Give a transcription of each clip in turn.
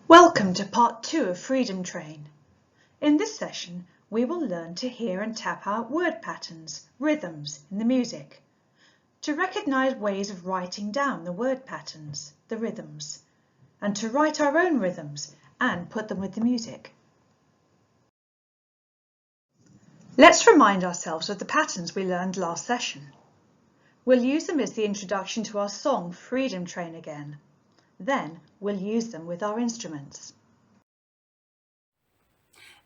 Welcome to part 2 of Freedom Train. In this session, we will learn to hear and tap out word patterns, rhythms in the music, to recognise ways of writing down the word patterns, the rhythms, and to write our own rhythms and put them with the music. Let's remind ourselves of the patterns we learned last session. We'll use them as the introduction to our song Freedom Train again. Then we'll use them with our instruments.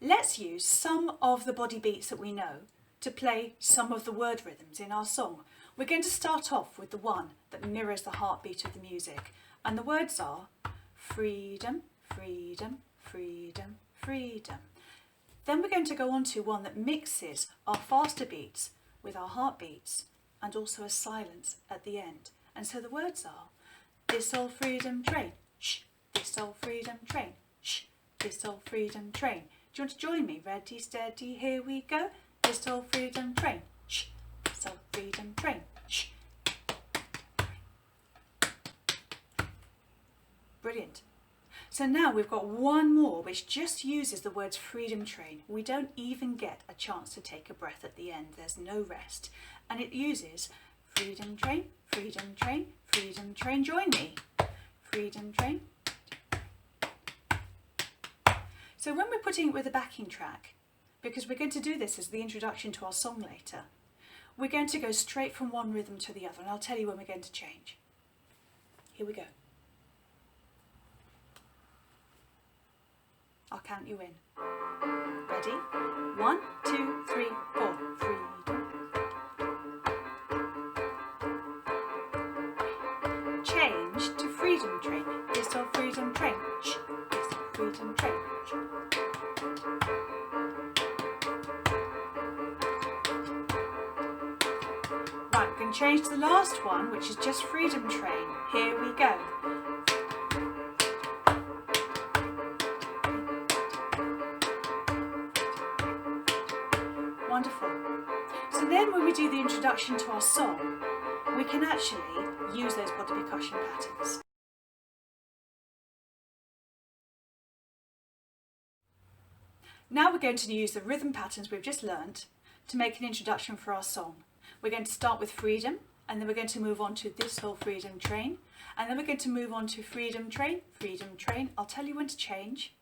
Let's use some of the body beats that we know to play some of the word rhythms in our song. We're going to start off with the one that mirrors the heartbeat of the music, and the words are freedom, freedom, freedom, freedom. Then we're going to go on to one that mixes our faster beats with our heartbeats and also a silence at the end. And so the words are this old freedom train, shh, this old freedom train, shh, this old freedom train. Do you want to join me? Ready, steady, here we go. This old freedom train, shh, this old freedom train, shh. Brilliant. So now we've got one more which just uses the words freedom train. We don't even get a chance to take a breath at the end. There's no rest. And it uses freedom train, freedom train, freedom train. Join me. Freedom train. So when we're putting it with a backing track, because we're going to do this as the introduction to our song later, we're going to go straight from one rhythm to the other, and I'll tell you when we're going to change. Here we go. I'll count you in. Ready? 1, 2, 3, 4. Freedom. Change to freedom train. This old freedom train. Shh. This old freedom train. Shh. Right, we're going to change to the last one, which is just freedom train. Here we go. Wonderful. So then when we do the introduction to our song, we can actually use those body percussion patterns. Now we're going to use the rhythm patterns we've just learnt to make an introduction for our song. We're going to start with freedom, and then we're going to move on to this whole freedom train, and then we're going to move on to freedom train, freedom train. I'll tell you when to change.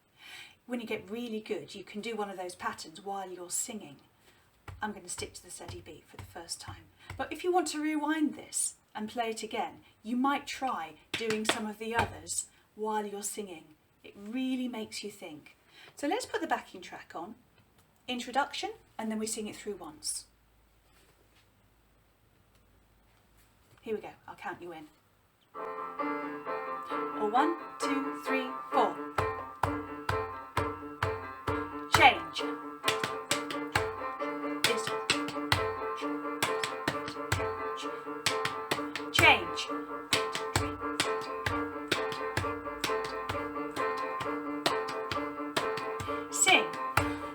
When you get really good, you can do one of those patterns while you're singing. I'm going to stick to the steady beat for the first time. But if you want to rewind this and play it again, you might try doing some of the others while you're singing. It really makes you think. So let's put the backing track on, introduction, and then we sing it through once. Here we go, I'll count you in. 1, 2, 3, 4. Change. Change. Sing.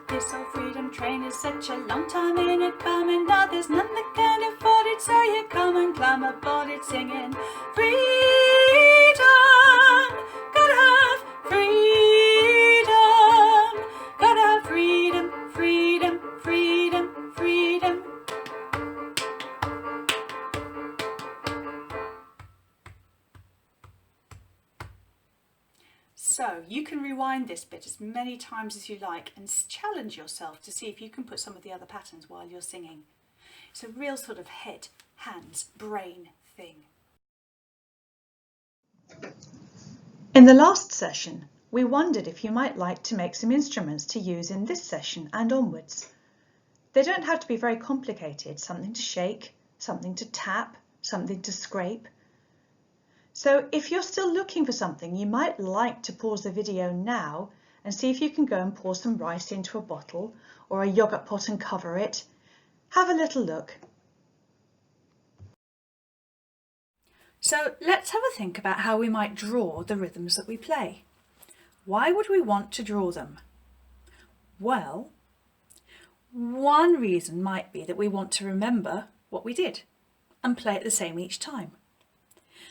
This old freedom train is such a long time in it coming. Now there's none that can afford it, so you come and climb aboard it singing. Freedom, gotta have freedom, gotta have freedom, freedom, freedom, freedom. So you can rewind this bit as many times as you like and challenge yourself to see if you can put some of the other patterns while you're singing. It's a real sort of head, hands, brain thing. In the last session, we wondered if you might like to make some instruments to use in this session and onwards. They don't have to be very complicated, something to shake, something to tap, something to scrape. So if you're still looking for something, you might like to pause the video now and see if you can go and pour some rice into a bottle or a yogurt pot and cover it. Have a little look. So let's have a think about how we might draw the rhythms that we play. Why would we want to draw them? Well, one reason might be that we want to remember what we did and play it the same each time.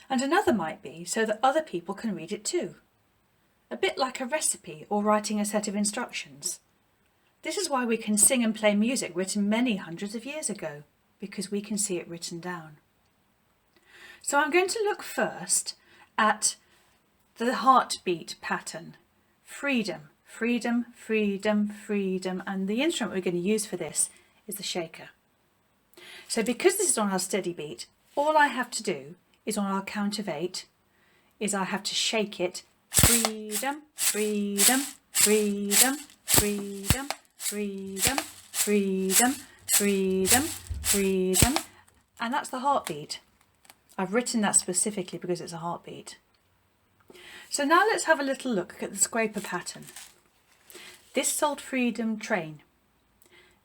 And another might be so that other people can read it too. a bit like a recipe or writing a set of instructions. This is why we can sing and play music written many hundreds of years ago, because we can see it written down. So I'm going to look first at the heartbeat pattern. Freedom, freedom, freedom, freedom, and the instrument we're going to use for this is the shaker. So because this is on our steady beat, all I have to do is on our count of 8 is I have to shake it. Freedom, freedom, freedom, freedom, freedom, freedom, freedom, freedom, and that's the heartbeat. I've written that specifically because it's a heartbeat. So now let's have a little look at the scraper pattern. This old freedom train.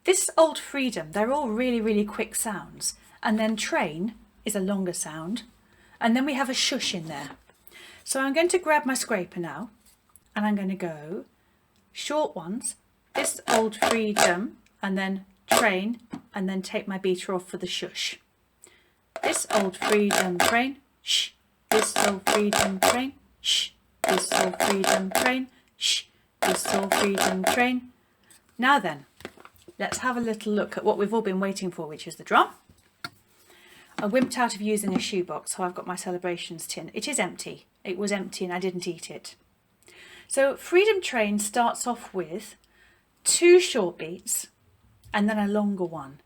This old freedom, they're all really quick sounds, and then train is a longer sound, and then we have a shush in there. So I'm going to grab my scraper now, and I'm going to go short ones, this old freedom, and then train, and then take my beater off for the shush. This old freedom train, shh. This old freedom train, shh. This old freedom train, shh. This old freedom train. Now then, let's have a little look at what we've all been waiting for, which is the drum. I wimped out of using a shoebox, so I've got my celebrations tin. It is empty. It was empty and I didn't eat it. So freedom train starts off with 2 short beats and then a longer one.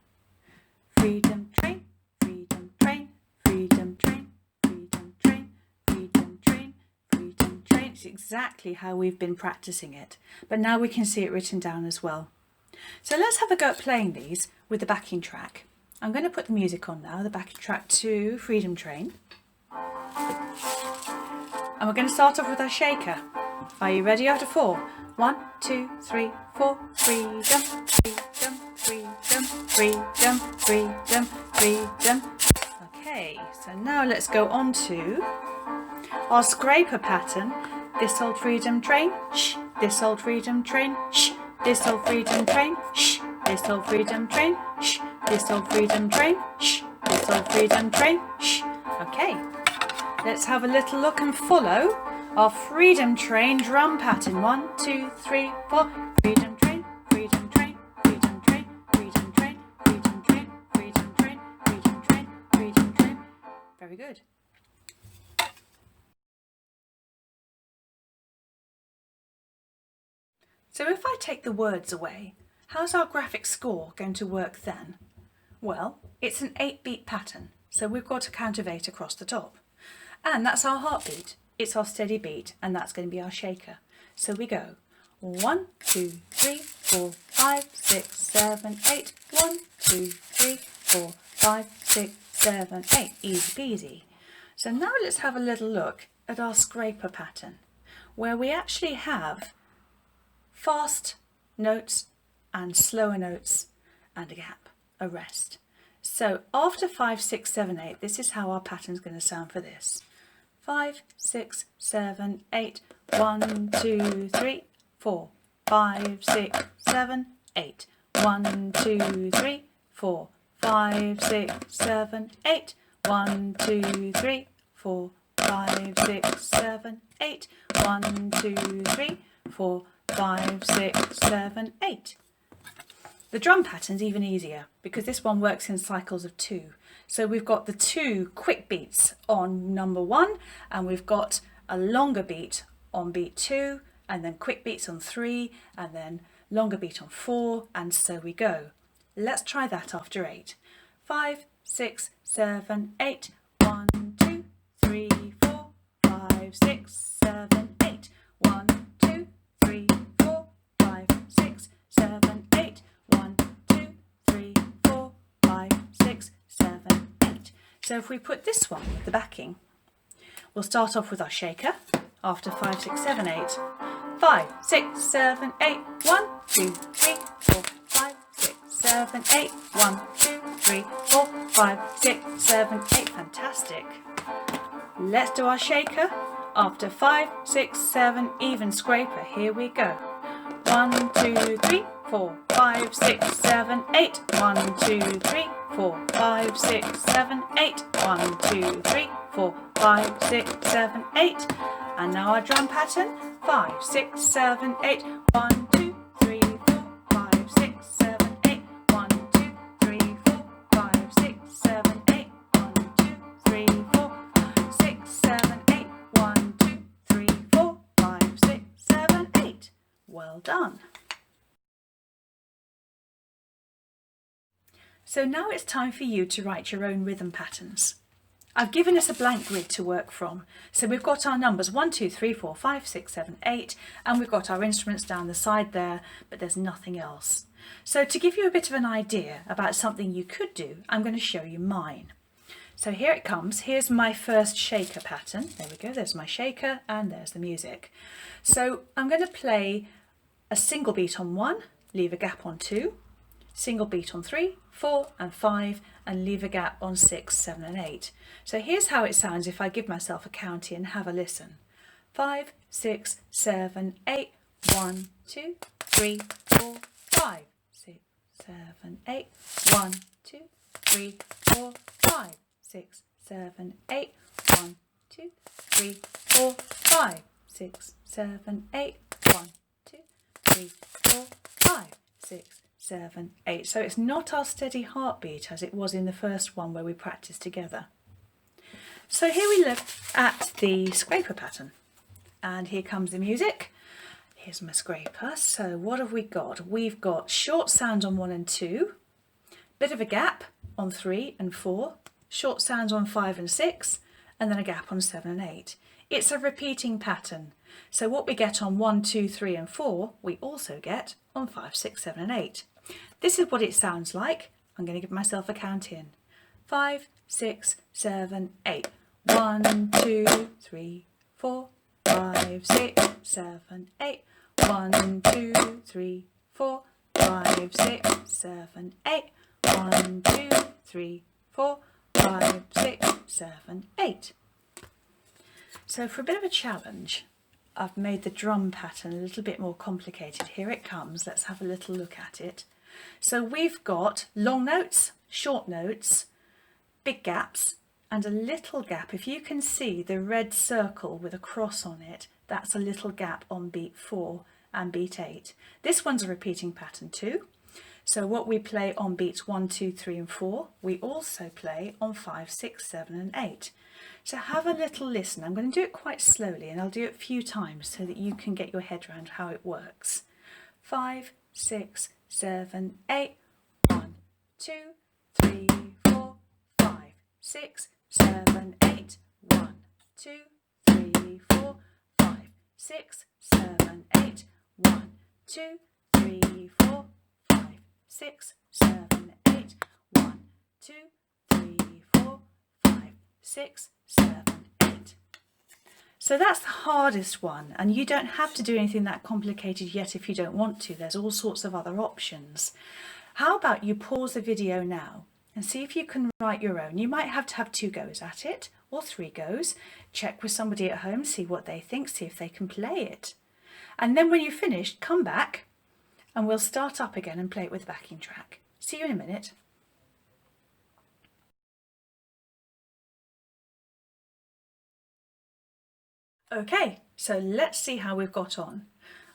Freedom train, freedom train, freedom train, freedom train, freedom train, freedom train. It's exactly how we've been practicing it, but now we can see it written down as well. So let's have a go at playing these with the backing track. I'm going to put the music on now, the backing track to Freedom Train. And we're going to start off with our shaker. Are you ready after 4? 1, 2, 3, 4. Freedom, freedom, freedom, freedom, freedom, freedom. Okay, so now let's go on to our scraper pattern. This old freedom train, shh. This old freedom train, shh. This old freedom train, shh. This old freedom train, shh. This old freedom train, shh. This old freedom train, shh. Okay, let's have a little look and follow our freedom train drum pattern. 1, 2, 3, 4. Freedom train, freedom train, freedom train, freedom train, freedom train, freedom train, freedom train, freedom train. Very good. So if I take the words away, how's our graphic score going to work then? Well, it's an 8-beat pattern, so we've got a count of 8 across the top. And that's our heartbeat. It's our steady beat, and that's going to be our shaker. So we go 1, 2, 3, 4, 5, 6, 7, 8. 1, 2, 3, 4, 5, 6, 7, 8. Easy peasy. So now let's have a little look at our scraper pattern, where we actually have fast notes and slower notes and a gap, a rest. So after 5, 6, 7, 8, this is how our pattern's going to sound for this. 5, 6, 7, 8. 1, 2, 3, 4, 5, 6, 7, 8. 1, 2, 3, 4, 5, 6, 7, 8. 1, 2, 3, 4, 5, 6, 7, 8. 1, 2, 3, 4, 5, 6, 7, 8. The drum pattern's even easier because this one works in cycles of 2. So we've got the 2 quick beats on number 1, and we've got a longer beat on beat 2, and then quick beats on 3, and then longer beat on 4, and so we go. Let's try that after 8. 5, 6, 7, 8. 1, 2, 3, 4, 5, 6, 7, 8. 1, 2, 3, 4, 5, 6, 7, 8. 1, 2, 3, 4, 5, 6, 7, 8. So if we put this one with the backing, we'll start off with our shaker after 5, 6, 7, 8. 5, 6, 7, 8. 1, 2, 3, 4, 5, 6, 7, 8. 1, 2, 3, 4, 5, 6, 7, 8. Fantastic. Let's do our shaker after 5, 6, 7, even scraper. Here we go. 1, 2, 3, 4, 5, 6, 7, 8. 1, 2, 3, 4, 5, 6, 7, 8. 1, 2, 3, 4, 5, 6, 7, 8. And now our drum pattern, 5, 6, 7, 8, 1, 2, 3, 4, 5, 6, 7, 8, 1, 2, 3, 4, 5, 6, 7, 8, 1, 2, 3, 4, 5, 6, 7, 8, 1, 2, 3, 4, 5, 6, 7, 8. Well done. So now it's time for you to write your own rhythm patterns. I've given us a blank grid to work from. So we've got our numbers 1, 2, 3, 4, 5, 6, 7, 8, and we've got our instruments down the side there, but there's nothing else. So to give you a bit of an idea about something you could do, I'm going to show you mine. So here it comes. Here's my first shaker pattern. There we go, there's my shaker and there's the music. So I'm going to play a single beat on 1, leave a gap on 2, single beat on 3, 4 and 5, and leave a gap on 6, 7 and 8. So here's how it sounds if I give myself a count and have a listen. 5, 6, 7, 8, 1, 2, 3, 4, 5, 6, 7, 8, 1, 2, 3, 4, 5, 6, 7, 8, 1, 2, 3, 4, 5, 6, 7, 8, 1, 2, 3, 4, 5, 6, 7, 8. So it's not our steady heartbeat as it was in the first one where we practiced together. So here we look at the scraper pattern, and here comes the music. Here's my scraper. So what have we got? We've got short sounds on 1 and 2, bit of a gap on 3 and 4, short sounds on 5 and 6, and then a gap on 7 and 8. It's a repeating pattern. So what we get on 1, 2, 3 and 4, we also get on 5, 6, 7 and 8. This is what it sounds like. I'm going to give myself a count in. 5, 6, 7, 8. 1, 2, 3, 4, 5, 6, 7, 8. 1, 2, 3, 4, 5, 6, 7, 8. 1, 2, 3, 4, 5, 6, 7, 8. So for a bit of a challenge, I've made the drum pattern a little bit more complicated. Here it comes. Let's have a little look at it. So we've got long notes, short notes, big gaps, and a little gap. If you can see the red circle with a cross on it, that's a little gap on beat 4 and beat 8. This one's a repeating pattern too. So what we play on beats 1, 2, 3 and 4, we also play on 5, 6, 7 and 8. So have a little listen. I'm going to do it quite slowly and I'll do it a few times so that you can get your head around how it works. 5, 6, 7, 8, 1, 2, 3, 4, 5, 6, 7, 8, 1, 2, 3, 4, 5, 6, 7, 8, 1, 2, 3, 4, 5, 6, 7, 8, 1, 2, 3, 4, 5, 6, 7, 8. So that's the hardest one, and you don't have to do anything that complicated yet if you don't want to. There's all sorts of other options. How about you pause the video now and see if you can write your own. You might have to have 2 goes at it or 3 goes. Check with somebody at home, see what they think, see if they can play it. And then when you're finished, come back and we'll start up again and play it with the backing track. See you in a minute. Okay, so let's see how we've got on.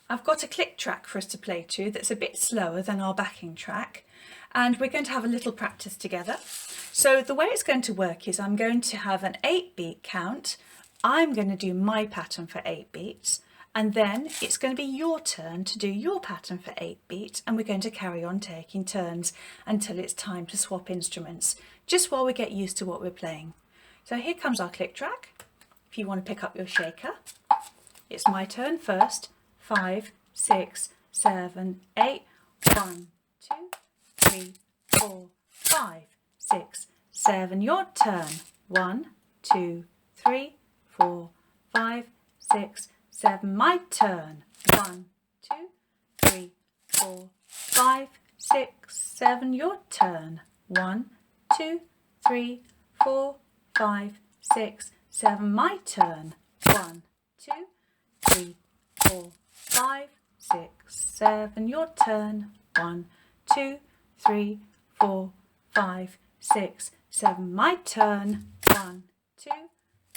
I've got a click track for us to play to that's a bit slower than our backing track, and we're going to have a little practice together. So the way it's going to work is I'm going to have an 8-beat count. I'm going to do my pattern for 8 beats, and then it's going to be your turn to do your pattern for 8 beats, and we're going to carry on taking turns until it's time to swap instruments, just while we get used to what we're playing. So here comes our click track. If you want to pick up your shaker, it's my turn first. 5, 6, 7, 8. 1, 2, 3, 4, 5, 6, 7. Your turn. 1, 2, 3, 4, 5, 6, 7. My turn. 1, 2, 3, 4, 5, 6, 7. Your turn. 1, 2, 3, 4, 5, 6, 7. My turn. 1, 2, 3, 4, 5, 6, 7. Your turn. 1, 2, 3, 4, 5, 6, 7. My turn. 1, 2,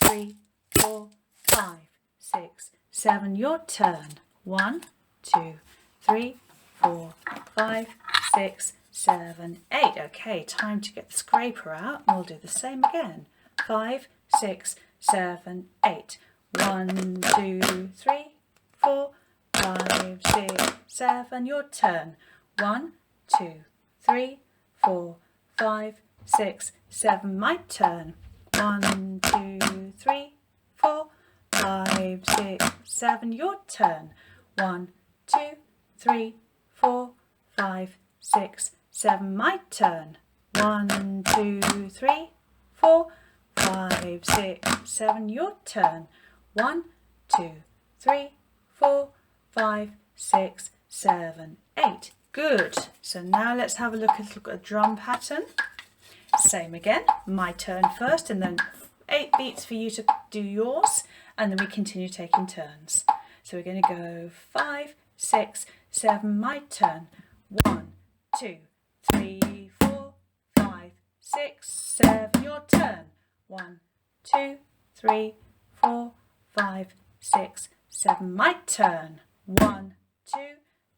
3, 4, 5, 6, 7. Your turn. 1, 2, 3, 4, 5, 6, 7, 8. Okay, time to get the scraper out. We'll do the same again. 5, 6, 7, 8. 1, 2, 3, 4, 5, 6, 7. Your turn. 1, 2, 3, 4, 5, 6, 7. My turn. 1, 2, 3, 4, 5, 6, 7. Your turn. 1, 2, 3, 4, 5, 6, 7. My turn. 1, 2, 3, 4, 5, 6, 7. Your turn. 1, 2, 3, 4, 5, 6, 7, 8. Good. So now let's have a look at a drum pattern. Same again. My turn first, and then 8 beats for you to do yours, and then we continue taking turns. So we're going to go 5, 6, 7. My turn. 1, 2, 3, 4, 5, 6, 7. Your turn. 1, 2, 3, 4, 5, 6, 7. My turn. 1, 2,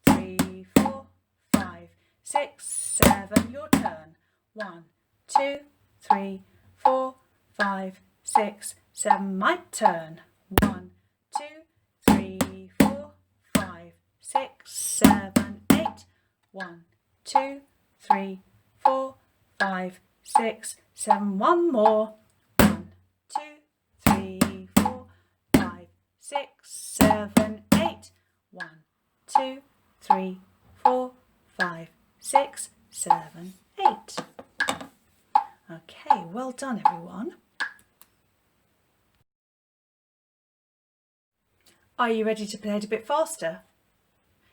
3, 4, 5, 6, 7. Your turn. 1, 2, 3, 4, 5, 6, 7. My turn. 1, 2, 3, 4, 5, 6, 7, 8. 1, 2, 3, 4, 5, 6, 7. One more. 1, 2, 3, 4, 5, 6, 7, 8. 1, 2, 3, 4, 5, 6, 7, 8. Okay, well done everyone. Are you ready to play it a bit faster?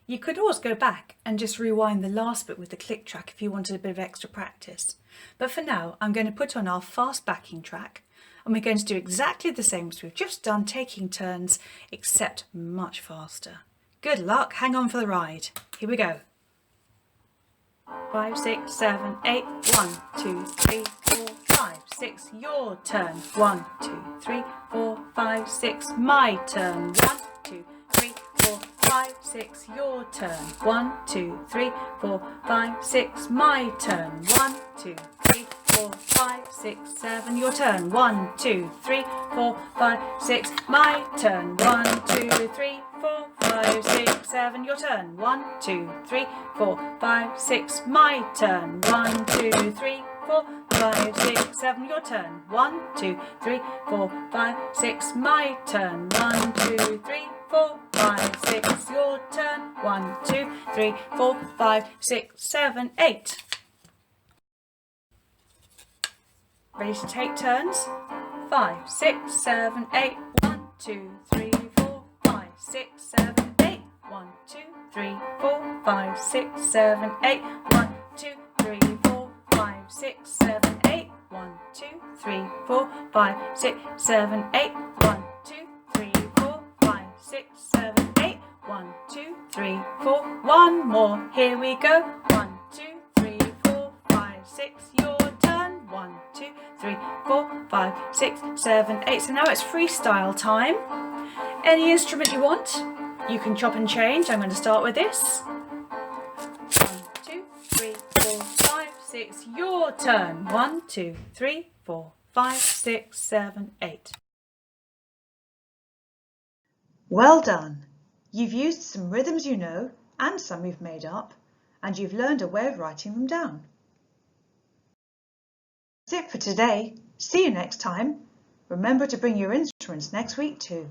You could always go back and just rewind the last bit with the click track if you wanted a bit of extra practice. But for now, I'm going to put on our fast backing track, and we're going to do exactly the same as we've just done, taking turns, except much faster. Good luck, hang on for the ride. Here we go. 5, 6, 7, 8. 1, 2, 3, 4, 5, 6. Your turn. 1, 2, 3, 4, 5, 6. My turn. 1, 2, 3, 4, 5, 6. Your turn. 1, 2, 3, 4, 5, 6. My turn. 1, 2, 3, 4, 5, 6, 7. Your turn. 1, 2, 3, 4, 5, 6. My turn. 1, 2, 3, 4, 5, 6, 7. Your turn. 1, 2, 3, 4, 5, 6. My turn. 1, 2, 3, 4, 5, 6, 7. Your turn. 1, 2, 3, 4, 5, 6. My turn. 1, 2, 3, 4, 5, 6. Your turn. 1, 2, 3, 4, 5, 6, 7, 8. Ready to take turns? 5, 6, 7, 8. 1, 2, 3, 4, 5, 6, 7, 8. 1, 2, 3, 4, 5, 6, 7, 8. 1, 2, 3, 4, 5, 6, 7, 8. 1, 2, 3, 4, 5, 6, 7, 8. 1, 2, 3, 4, 5, 6, 7, 8. 1, 2, 3, 4. One more. Here we go. 1, 2, 3, 4, 5, 6. Your turn. 1, 2, 3, 4, 5, 6, 7, 8. So now it's freestyle time. Any instrument you want, you can chop and change. I'm going to start with this. 1, 2, 3, 4, 5, 6. Your turn. 1, 2, 3, 4, 5, 6, 7, 8. Well done. You've used some rhythms you know and some you've made up, and you've learned a way of writing them down. That's it for today. See you next time. Remember to bring your instruments next week too.